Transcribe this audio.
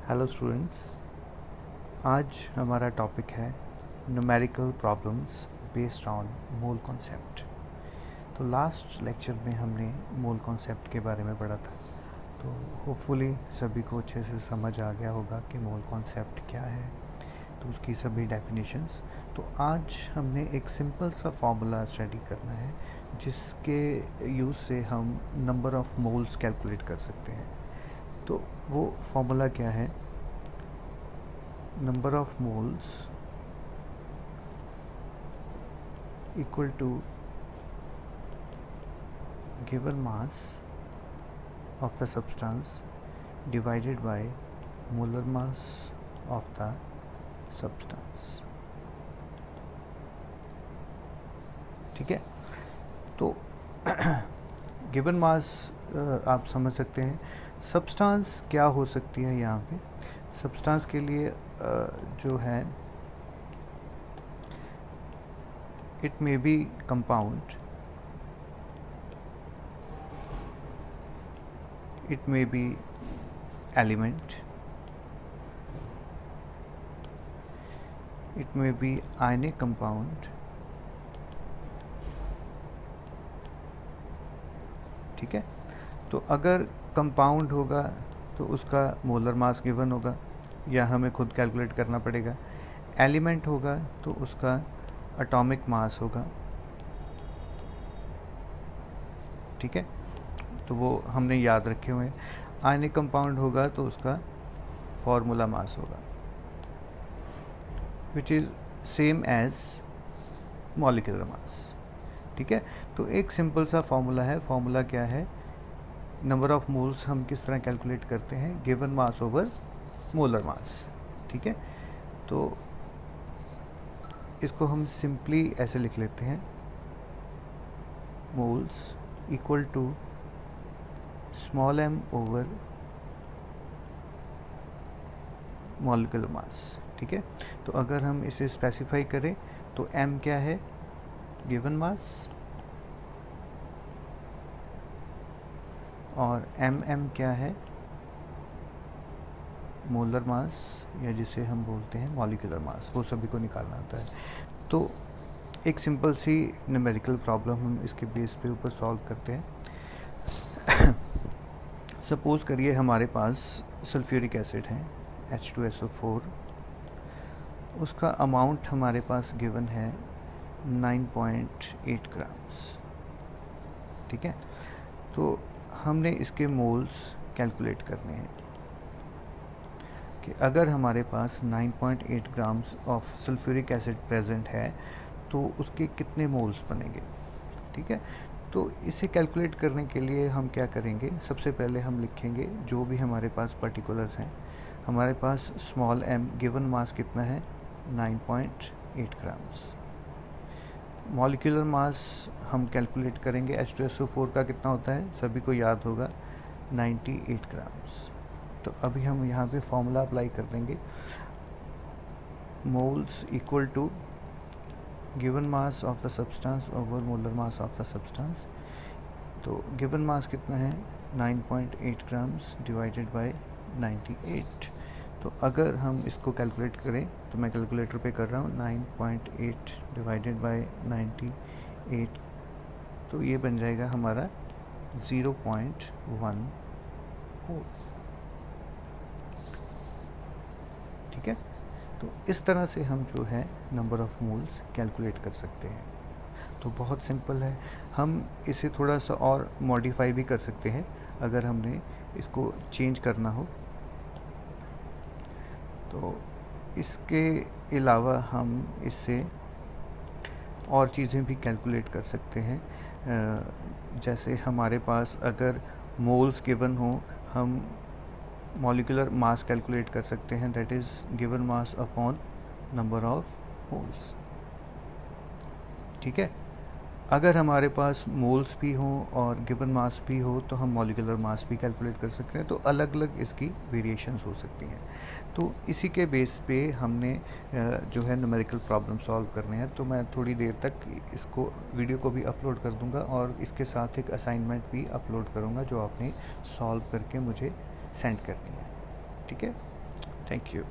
Hello students, आज हमारा topic है numerical problems based on mole concept. तो लास्ट लेक्चर में हमने मोल कॉन्सेप्ट के बारे में पढ़ा था, तो होपफुली सभी को अच्छे से समझ आ गया होगा कि मोल कॉन्सेप्ट क्या है, तो उसकी सभी डेफिनेशंस। तो आज हमने एक सिंपल सा फॉर्मूला स्टडी करना है जिसके यूज़ से हम नंबर ऑफ़ मोल्स कैलकुलेट कर सकते हैं। तो वो फॉर्मूला क्या है? Number of moles equal to given mass of the substance divided by molar mass of the substance। ठीक है, तो गिवन मास आप समझ सकते हैं। सब्सटेंस क्या हो सकती है? यहाँ पे सब्सटेंस के लिए जो है it may be compound, it may be element, it may be ionic compound। ठीक है, तो अगर कंपाउंड होगा तो उसका मोलर मास गिवन होगा या हमें खुद कैलकुलेट करना पड़ेगा। एलिमेंट होगा तो उसका एटॉमिक मास होगा। ठीक है, तो वो हमने याद रखे हुए हैं। आयनिक कंपाउंड होगा तो उसका फॉर्मूला मास होगा which is same as molecular mass. ठीक है, तो एक सिंपल सा फॉर्मूला है। फॉर्मूला क्या है? नंबर ऑफ मोल्स हम किस तरह कैलकुलेट करते हैं? गिवन मास ओवर मोलर मास। ठीक है, तो इसको हम सिंपली ऐसे लिख लेते हैं, moles equal to small m over molecular mass. ठीक है, तो अगर हम इसे स्पेसिफाई करें तो m क्या है? गिवन मास, और mm क्या है? मोलर मास, या जिसे हम बोलते हैं मॉलिक्यूलर मास। वो सभी को निकालना होता है। तो एक सिंपल सी न्यूमेरिकल प्रॉब्लम हम इसके बेस पे ऊपर सॉल्व करते हैं। सपोज़ करिए हमारे पास सल्फ्यूरिक एसिड है H2SO4, उसका अमाउंट हमारे पास गिवन है 9.8 ग्राम्स। ठीक है, तो हमने इसके मोल्स कैलकुलेट करने हैं कि अगर हमारे पास 9.8 grams of sulphuric acid present है तो उसके कितने मोल्स बनेंगे। ठीक है, तो इसे कैलकुलेट करने के लिए हम क्या करेंगे? सबसे पहले हम लिखेंगे जो भी हमारे पास पर्टिकुलर्स हैं। हमारे पास स्मॉल m गिवन मास कितना है? 9.8 ग्राम्स। मॉलिक्यूलर मास हम कैलकुलेट करेंगे, H2SO4 का कितना होता है? सभी को याद होगा, 98 ग्राम्स। तो अभी हम यहाँ पे फॉर्मूला अप्लाई कर देंगे, moles equal to given mass of the substance over molar mass of the substance. तो गिवन मास कितना है? 9.8 ग्राम्स डिवाइडेड बाय 98। तो अगर हम इसको कैलकुलेट करें, तो मैं कैलकुलेटर पे कर रहा हूँ, 9.8 डिवाइडेड बाय 98, तो ये बन जाएगा हमारा 0.1 मोल। ठीक है, तो इस तरह से हम जो है नंबर ऑफ मोल्स कैलकुलेट कर सकते हैं। तो बहुत सिंपल है। हम इसे थोड़ा सा और मॉडिफाई भी कर सकते हैं अगर हमने इसको चेंज करना हो। तो इसके अलावा हम इससे और चीज़ें भी कैलकुलेट कर सकते हैं। जैसे हमारे पास अगर मोल्स गिवन हो, हम मॉलिक्यूलर मास कैलकुलेट कर सकते हैं, that is given mass upon number of moles. ठीक है, अगर हमारे पास मोल्स भी हों और गिवन मास भी हो तो हम मॉलिक्यूलर मास भी कैलकुलेट कर सकते हैं। तो अलग अलग इसकी वेरिएशंस हो सकती हैं। तो इसी के बेस पे हमने जो है न्यूमेरिकल प्रॉब्लम सॉल्व करने हैं। तो मैं थोड़ी देर तक इसको वीडियो को भी अपलोड कर दूंगा और इसके साथ एक असाइनमेंट भी अपलोड करूंगा जो आपने सॉल्व करके मुझे सेंड करनी है। ठीक है, थैंक यू।